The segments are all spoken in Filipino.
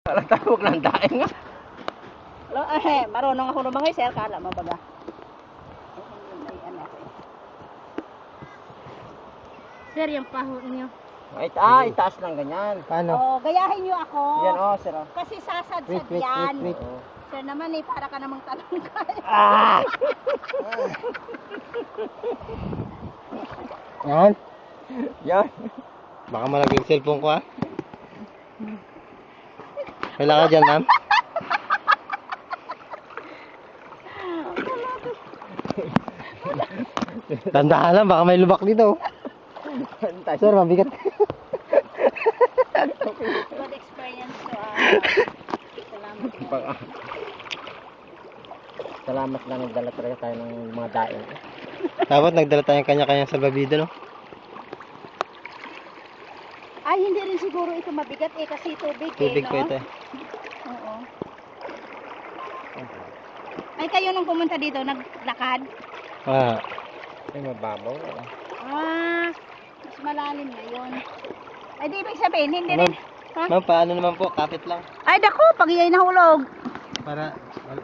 Parang tawag ng daing nga. Marunong ako lumangoy, sir. Kala mo baga. Sir, yung paho niyo. Itaas lang ganyan. Paano? Oh, gayahin niyo ako. Yan sir. Kasi sasadsad Wait. yan. Oo. Sir naman para ka namang talangkay. Yan. Yan. Baka malagay yung cellphone ko, ha? Wala ka dyan, ma'am? Tandaan lang, baka may lubak dito. Sir, mabigat. Good experience to. Salamat. Salamat na nagdala talaga tayo ng mga daing. Dapat nagdala tayong kanya-kanyang salbabida, no? Ay, hindi rin siguro ito mabigat kasi tubig Tubig no? po ito. Oo. Ay, kayo nung pumunta dito, naglakad? Ay, mababaw. Mas malalim na yun. Ay, di ibig sabihin, hindi rin. Ha? Ma'am, paano naman po? Kapit lang. Ay, dako, pag iyay nahulog. Para,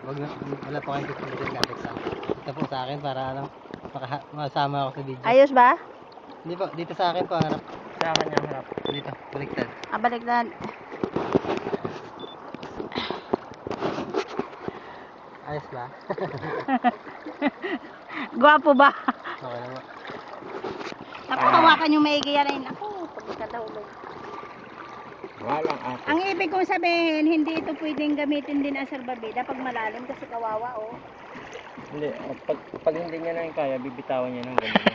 wala po kayong tutulong kapit sa akin. Ito po sa akin para ano, masama ako sa video. Ayos ba? Hindi po, dito sa akin po, harap. Sa akin yung harap. Dito, baliktad. Baliktad. Ayos ba? Gwapo ba? Okay na po. Nakuhawakan yung maigi yan ay naku, pagkatahulog. Walang ate. Ang ibig kong sabihin, hindi ito pwedeng gamitin din ang salbabida pag malalim kasi kawawa, oh. Hindi, pag hindi niya na yung kaya, bibitawan niya ng ganyan.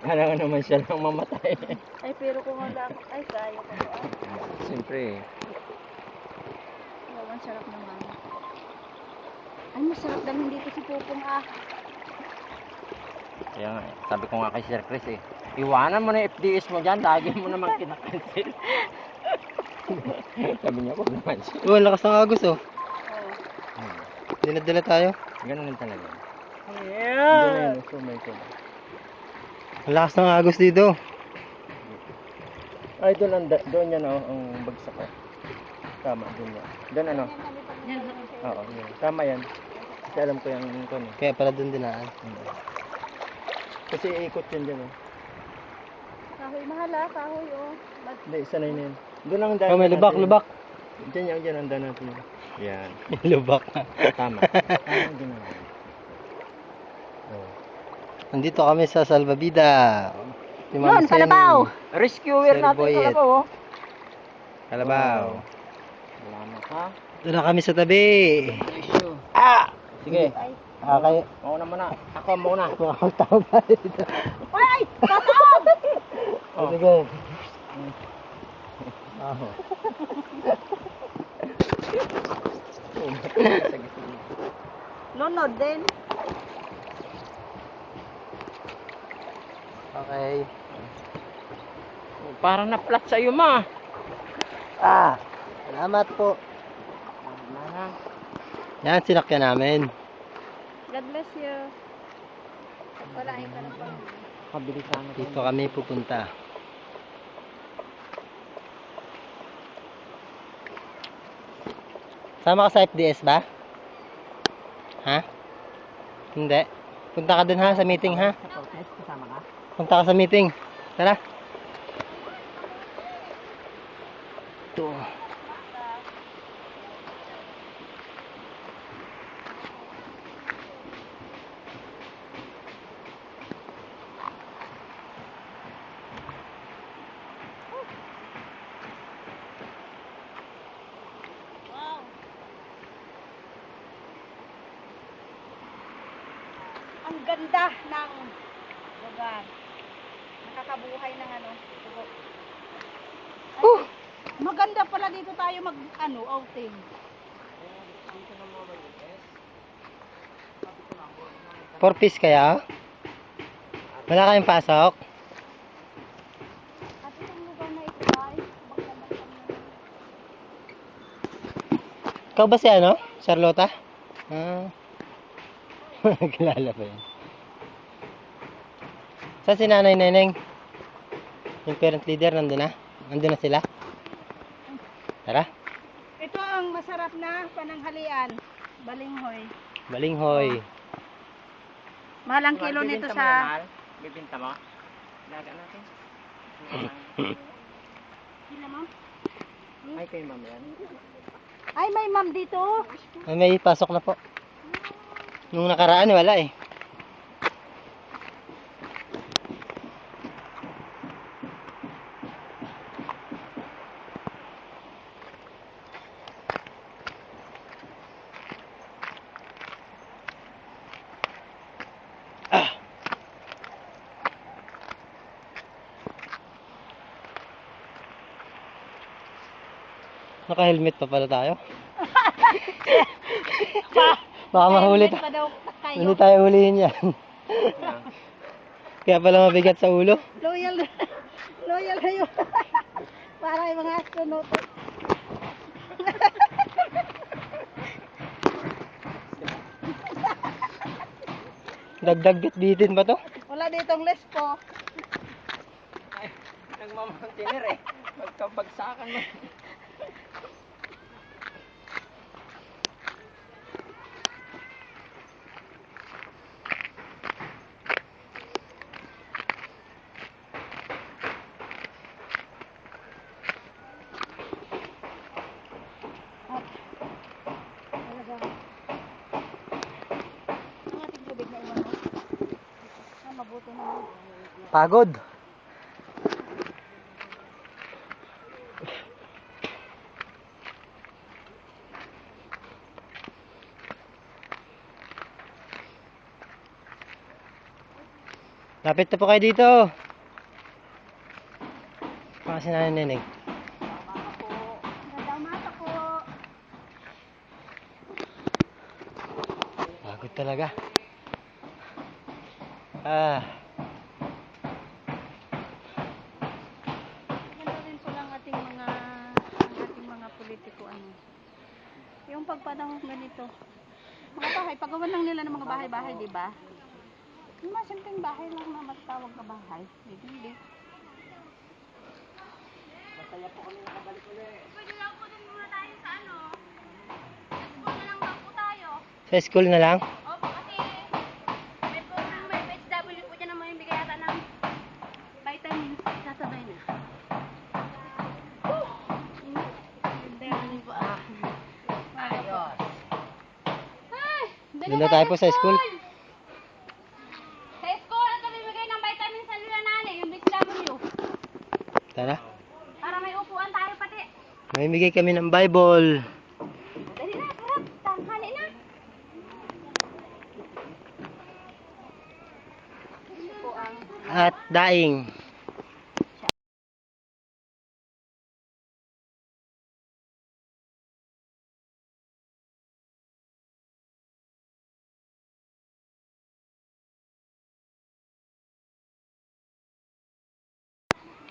Alam naman siya lang mamatay. Ay, pero kung wala ako, ay, kaya ko to. Siyempre. Ang sarap naman. Ay, masarap dalhin dito si Pupong, Kaya nga, sabi ko nga kay Sir Chris iwanan mo na yung FDS mo dyan, lagi mo naman kinakancel. Sabi niya, huwag naman siya. Oh, lakas ng agos, oh. Oh. Dinadala tayo. Ganun din talaga. Yeah. Ang lakas ng agos dito. Ay, doon yan ang bagsak ko. Tama, doon yan. Doon ano? Oo, yun. Tama yan. Kasi alam ko yung ano. Kaya pala doon dinaan. Kasi iikot yun dyan Kahoy, mahal kahoy, oh. Hindi, sanay na yun. Doon ang daan. Oh, may lubak. Dyan ang daan natin. Yan. Lubak. Tama. Tama ang ginawa. Nandito kami sa Salvavida. Yun, Kalabaw. Rescuer Sir natin Boyet. Kalabaw, oh. Kalabaw. Salamat, ha? Doon na kami sa tabi. Sige. Okay. Mauna muna. Ako muna. Mga tao ba dito? Ay! Tatawag! Oh. Sige. Lunod din. Okay. Parang na-flat sa'yo, ma. Salamat po. Yan, sinakyan namin. God bless you. Wala ka na pa. Kabilisan na Dito kami pupunta. Sama ka sa FDS ba? Ha? Hindi. Punta ka dun ha, sa meeting ha? Kasama ka? Punta ka sa meeting. Tara. Ito. Ang ganda ng lugar. Nakakabuhay ng ano. Ay, maganda pala dito tayo outing. For piece kaya? Wala kayong pasok? At itong lugar na ito ay maganda kami. Ikaw ba si ano? Charlotta? Kilala pa yan. Saan si Nanay Neneng? Yung parent leader nandun na? Nandun na sila? Tara. Ito ang masarap na pananghalian. Balinghoy. Balinghoy. Mahal ang kilo nito sa... Bibinta mo? Laga natin. Kilo mo? Ay, kay ma'am yan. Ay, may ma'am dito. Ay, may pasok na po. Nung nakaraan, wala eh. Naka-helmet pa pala tayo. Baka mahuli Pa daw kayo. Hindi tayo hulihin yan. Kaya pala mabigat sa ulo. Loyal. Loyal kayo. Para yung mga astronaut. Dagdag bitbitin pa to. Wala ditong lespo. Ay, nagmamountainer eh. Magkabagsakan mo. Ang ating tubig na umano. Mabuti naman. Pagod. Lapit na po kayo dito. Kasi na Neneng. Ganda mata ko. Pagod talaga. Ah. Ganda rin po lang ating mga politiko ano. Yung pagpanahon ganito. Mga bahay, paggawa lang nila ng mga bahay-bahay, di ba? Yung mga simpleng bahay lang na matawag na bahay. Hindi. Masaya po kami nakabalik ulit. Pwede lang po din muna tayo sa ano. School na lang daw po tayo. Sa school na lang. Opo, kasi may program, may PHW po dyan na may bigay yata ng vitamins. Sasabay na. Ayos. Doon na tayo po sa school. Sa school, ito bibigay ng vitamins sa lula nani, yung PHW. Tara. Para may upuan tayo pati. Mamimigay kami ng Bible. Dali na, harap. Tanghali na. Ito po ang At daing.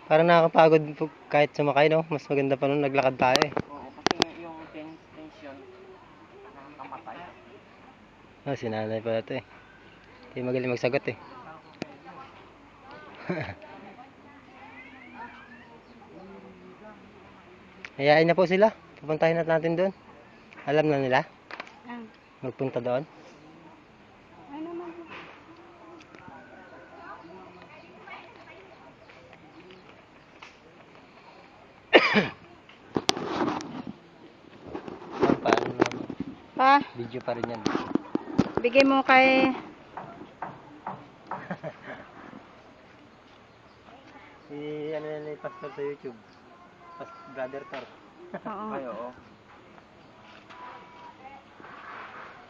Parang nakakapagod po kahit sumakay, no? Mas maganda pa nung naglakad tayo eh. Oo, kasi yung tension, nakakamatay. Oh, si nanay pala ito eh. Hindi magaling magsagot eh. Hayain na po sila. Pupuntahin natin doon. Alam na nila magpunta doon. ay naman. Paano naman? Pa, Video pa rin yan. bigay mo kay... Si ano yan yung pastor sa YouTube. Brother Tor. Oo. Ay, oo.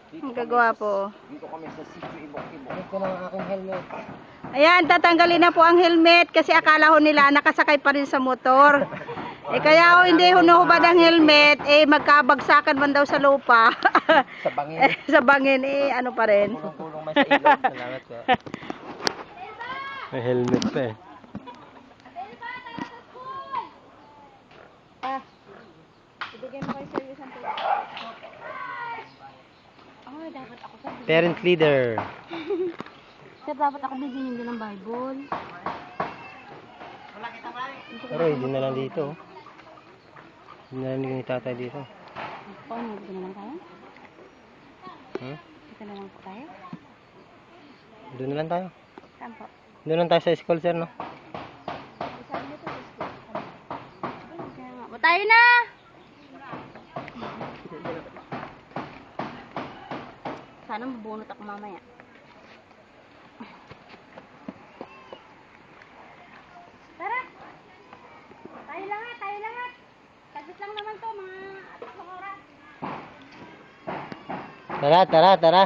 Ang gagawa po. Dito kami sa sitio Ibok-Ibok. Ito lang ang aking helmet. Ayan, tatanggalin na po ang helmet kasi akala ho nila nakasakay pa rin sa motor. Eh kaya ho hindi hunahubad ang helmet, eh magkabagsakan man daw sa lupa. Sa bangin. Sa bangin eh, ano pa rin. Kulong-kulong man sa ilog. Salamat po. May helmet pa eh. Ah, ibigay mo kayo sa iyo isang tuloy. Ay, dapat ako sa Parent leader. Sir, dapat ako bigyan din ng Bible. Wala kitang lahat. Pero hindi na lang dito. Oh. Hindi na lang ni tatay dito. Paano? Dito na lang tayo? Hmm? Dito na lang po tayo? Doon na lang tayo. Saan po? Doon lang tayo sa school, sir, no? Sabi nito sa school. Kaya nga. O, tayo na! Sana mabunot ako mamaya. Tara! Tayo lahat, tayo lahat! Saglit lang naman to, mga 3 oras. Tara, tara, tara.